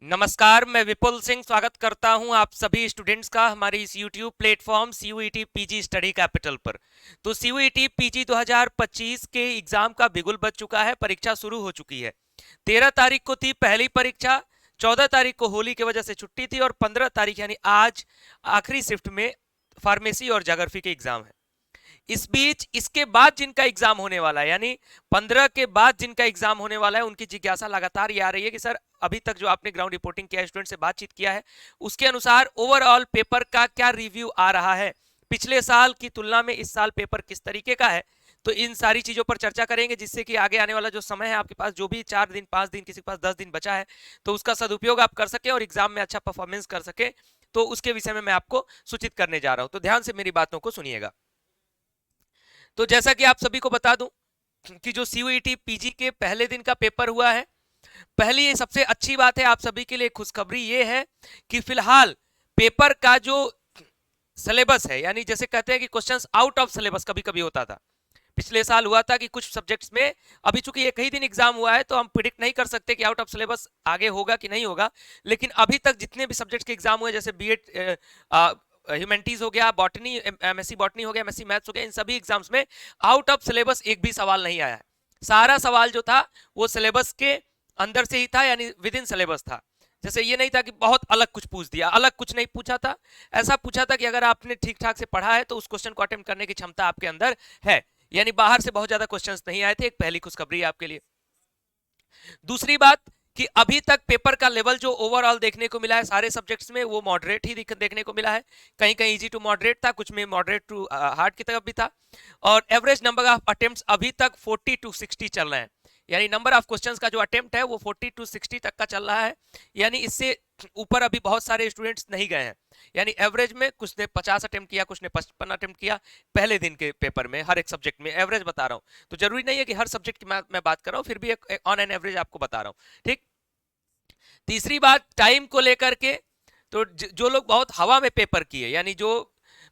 नमस्कार, मैं विपुल सिंह स्वागत करता हूं आप सभी स्टूडेंट्स का हमारे इस YouTube platform CUET PG study capital पर। तो CUET पीजी 2025 के एग्जाम का बिगुल बज चुका है, परीक्षा शुरू हो चुकी है। 13 तारीख को थी पहली परीक्षा, 14 तारीख को होली की वजह से छुट्टी थी और 15 तारीख यानी आज आखिरी शिफ्ट में फार्मेसी और ज्योग्राफी के एग्जाम है। इस बीच इसके बाद जिनका एग्जाम होने वाला है यानी 15 के बाद जिनका एग्जाम होने वाला है उनकी जिज्ञासा लगातार ये आ रही है कि सर अभी तक जो आपने ग्राउंड रिपोर्टिंग किया स्टूडेंट से बातचीत किया है उसके अनुसार ओवरऑल पेपर का क्या रिव्यू आ रहा है, पिछले साल की तुलना में इस साल पेपर किस तरीके का है। तो इन सारी चीजों पर चर्चा करेंगे जिससे कि आगे आने वाला जो समय है आपके पास, जो भी 4 दिन 5 दिन किसी के पास 10 दिन बचा है, तो उसका सदुपयोग आप कर सके और एग्जाम में अच्छा परफॉर्मेंस कर सके। तो उसके विषय में मैं आपको सूचित करने जा रहा हूं, तो ध्यान से मेरी बातों को सुनिएगा। तो जैसा कि आप सभी को बता दूं कि जो CUET पीजी के पहले दिन का पेपर हुआ है, पहली सबसे अच्छी बात है आप सभी के लिए खुशखबरी ये है कि फिलहाल पेपर का जो सिलेबस है, यानी जैसे कहते हैं कि क्वेश्चंस आउट ऑफ सिलेबस कभी कभी होता था, पिछले साल हुआ था कि कुछ सब्जेक्ट्स में, अभी चूंकि एक ही दिन एग्जाम हुआ है तो हम प्रिडिक्ट नहीं कर सकते कि आउट ऑफ सिलेबस आगे होगा कि नहीं होगा, लेकिन अभी तक जितने भी सब्जेक्ट्स के एग्जाम हुए, जैसे बीएड ह्यूमैनिटीज हो गया, बॉटनी MSc बॉटनी हो गया, MSc मैथ्स हो गया, इन सभी एग्जाम्स में आउट ऑफ सिलेबस एक भी सवाल नहीं आया है। सारा सवाल जो था वो सिलेबस के अंदर से ही था, यानी विद इन सिलेबस था। जैसे ये नहीं था कि बहुत अलग कुछ पूछ दिया, अलग कुछ नहीं पूछा था। ऐसा पूछा था कि अगर आपने ठीक ठाक से पढ़ा है तो उस क्वेश्चन को अटेम्प्ट करने की क्षमता आपके अंदर है, यानी बाहर से बहुत ज्यादा क्वेश्चंस नहीं आए थे। एक पहली खुशखबरी आपके लिए। दूसरी बात कि अभी तक पेपर का लेवल जो ओवरऑल देखने को मिला है सारे सब्जेक्ट्स में, वो मॉडरेट ही देखने को मिला है। कहीं कहीं इजी टू मॉडरेट था, कुछ में मॉडरेट टू हार्ड की तरफ भी था। और एवरेज नंबर ऑफ अटेम्प्ट्स अभी तक 40 to 60 चल रहे हैं, यानी नंबर ऑफ क्वेश्चंस का जो अटेम्प्ट है वो 40 to 60 तक का चल रहा है, यानी इससे ऊपर अभी बहुत सारे स्टूडेंट्स नहीं गए हैं। यानी एवरेज में कुछ ने 50 अटेम्प्ट किया, कुछ ने 55 अटेम्प्ट किया पहले दिन के पेपर में, हर एक सब्जेक्ट में एवरेज बता रहा हूं। तो जरूरी नहीं है कि हर सब्जेक्ट की मैं बात कर रहा हूं, फिर भी एक ऑन एन एवरेज आपको बता रहा हूं, ठीक। तीसरी बात टाइम को लेकर के, तो जो लोग बहुत हवा में पेपर किए, यानी जो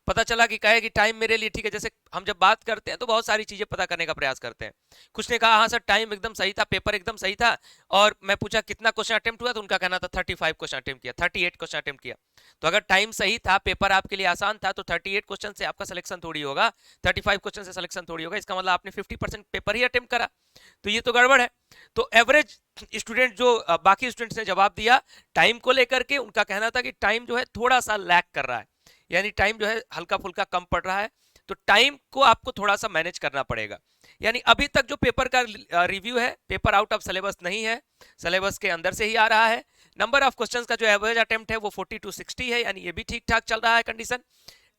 पता चला कि कहे कि टाइम मेरे लिए ठीक है, जैसे हम जब बात करते हैं तो बहुत सारी चीजें पता करने का प्रयास करते हैं। कुछ ने कहा हाँ सर टाइम एकदम सही था, पेपर एकदम सही था, और मैं पूछा कितना क्वेश्चन अटेम्प्ट हुआ, तो उनका कहना था 35 क्वेश्चन अटेम्प्ट किया, 38 क्वेश्चन अटेम्प्ट किया। तो अगर टाइम सही था, पेपर आपके लिए आसान था, तो 38 क्वेश्चन से आपका सिलेक्शन थोड़ी होगा, 35 क्वेश्चन से सिलेक्शन थोड़ी होगा। इसका मतलब आपने 50% पेपर ही अटेम्प्ट करा, तो ये तो गड़बड़ है। तो एवरेज स्टूडेंट जो बाकी स्टूडेंट्स ने जवाब दिया टाइम को लेकर के, उनका कहना था कि टाइम जो है थोड़ा सा लैग कर रहा है, यानी टाइम जो है हल्का फुल्का कम पड़ रहा है, तो टाइम को आपको थोड़ा सा मैनेज करना पड़ेगा। यानी अभी तक जो पेपर का रिव्यू है, पेपर आउट ऑफ सिलेबस नहीं है, सिलेबस के अंदर से ही आ रहा है। नंबर ऑफ क्वेश्चंस का जो एवरेज अटेम्प्ट है वो 40 to 60 है, यानी ये भी ठीक ठाक चल रहा है कंडीशन।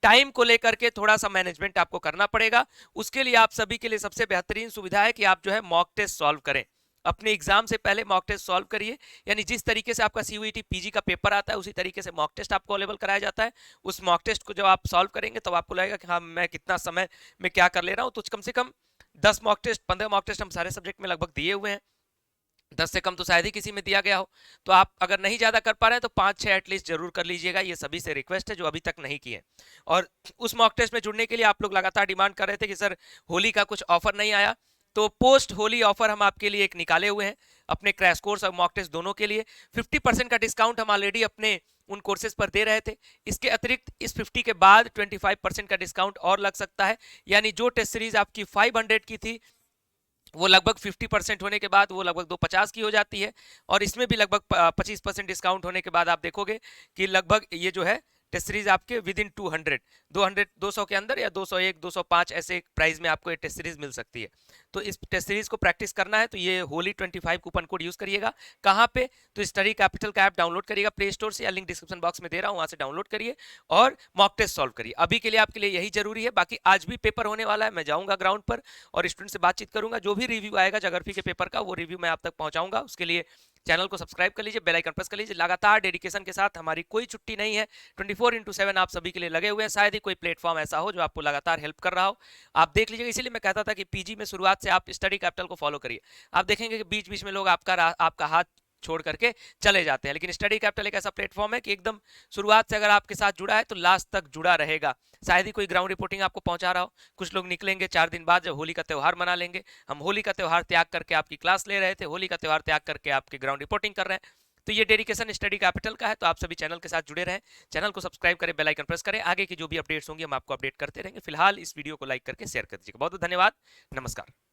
टाइम को लेकर के थोड़ा सा मैनेजमेंट आपको करना पड़ेगा। उसके लिए आप सभी के लिए सबसे बेहतरीन सुविधा है कि आप जो है मॉक टेस्ट सॉल्व करें, अपने एग्जाम से पहले मॉक टेस्ट सॉल्व करिए। यानी जिस तरीके से आपका CUET पीजी का पेपर आता है उसी तरीके से मॉक टेस्ट आपको अवेलेबल कराया जाता है। उस मॉक टेस्ट को जब आप सॉल्व करेंगे तब आपको लगेगा कि हाँ मैं कितना समय में क्या कर ले रहा हूँ। तो कम से कम 10 मॉक टेस्ट 15 मॉक टेस्ट हम सारे सब्जेक्ट में लगभग दिए हुए हैं, 10 से कम तो शायद ही किसी में दिया गया हो। तो आप अगर नहीं ज्यादा कर पा रहे हैं तो 5-6 एटलीस्ट जरूर कर लीजिएगा, ये सभी से रिक्वेस्ट है जो अभी तक नहीं किए। और उस मॉक टेस्ट में जुड़ने के लिए आप लोग लगातार डिमांड कर रहे थे कि सर होली का कुछ ऑफर नहीं आया, तो पोस्ट होली ऑफर हम आपके लिए एक निकाले हुए हैं अपने क्रैश कोर्स और मॉक टेस्ट दोनों के लिए। 50% का डिस्काउंट हम ऑलरेडी अपने उन कोर्सेज पर दे रहे थे, इसके अतिरिक्त इस 50 के बाद 25% का डिस्काउंट और लग सकता है। यानी जो टेस्ट सीरीज आपकी 500 की थी वो लगभग 50% होने के बाद वो लगभग 250 की हो जाती है, और इसमें भी लगभग 25% डिस्काउंट होने के बाद आप देखोगे कि लगभग ये जो है टेस्ट सीरीज आपके विद इन 200 के अंदर या 201 205 ऐसे प्राइस में आपको ये टेस्ट सीरीज मिल सकती है। तो इस टेस्ट सीरीज को प्रैक्टिस करना है तो ये होली 25 कूपन कोड यूज करिएगा। कहाँ पे? तो स्टडी कैपिटल का ऐप डाउनलोड करिएगा प्ले स्टोर से, या लिंक डिस्क्रिप्शन बॉक्स में दे रहा हूँ, वहां से डाउनलोड करिए और मॉक टेस्ट सॉल्व करिए। अभी के लिए आपके लिए यही जरूरी है। बाकी आज भी पेपर होने वाला है, मैं जाऊंगा ग्राउंड पर और स्टूडेंट से बातचीत करूंगा, जो भी रिव्यू आएगा ज्योग्राफी के पेपर का वो रिव्यू मैं आप तक पहुंचाऊंगा। उसके लिए चैनल को सब्सक्राइब कर लीजिए, बेल आइकन प्रेस कर लीजिए। लगातार डेडिकेशन के साथ, हमारी कोई छुट्टी नहीं है, 24/7 आप सभी के लिए लगे हुए हैं। शायद ही कोई प्लेटफॉर्म ऐसा हो जो आपको लगातार हेल्प कर रहा हो, आप देख लीजिएगा। इसीलिए मैं कहता था कि पीजी में शुरुआत से आप स्टडी कैपिटल को फॉलो करिए। आप देखेंगे कि बीच बीच में लोग आपका हाथ छोड़ करके चले जाते हैं, लेकिन स्टडी कैपिटल एक ऐसा प्लेटफॉर्म है कि एकदम शुरुआत से अगर आपके साथ जुड़ा है तो लास्ट तक जुड़ा रहेगा। शायद ही कोई ग्राउंड रिपोर्टिंग आपको पहुंचा रहा हो। कुछ लोग निकलेंगे 4 दिन बाद जब होली का त्यौहार मना लेंगे, हम होली का त्यौहार त्याग करके आपकी क्लास ले रहे थे, होली का त्यौहार त्याग करके आपकी ग्राउंड रिपोर्टिंग कर रहे हैं। तो ये डेडिकेशन स्टडी कैपिटल का है। तो आप सभी चैनल के साथ जुड़े रहें, चैनल को सब्सक्राइब करें, बेल आइकन प्रेस करें, आगे की जो भी अपडेट्स होंगी हम आपको अपडेट करते रहेंगे। फिलहाल इस वीडियो को लाइक करके शेयर कर दीजिएगा। बहुत बहुत धन्यवाद, नमस्कार।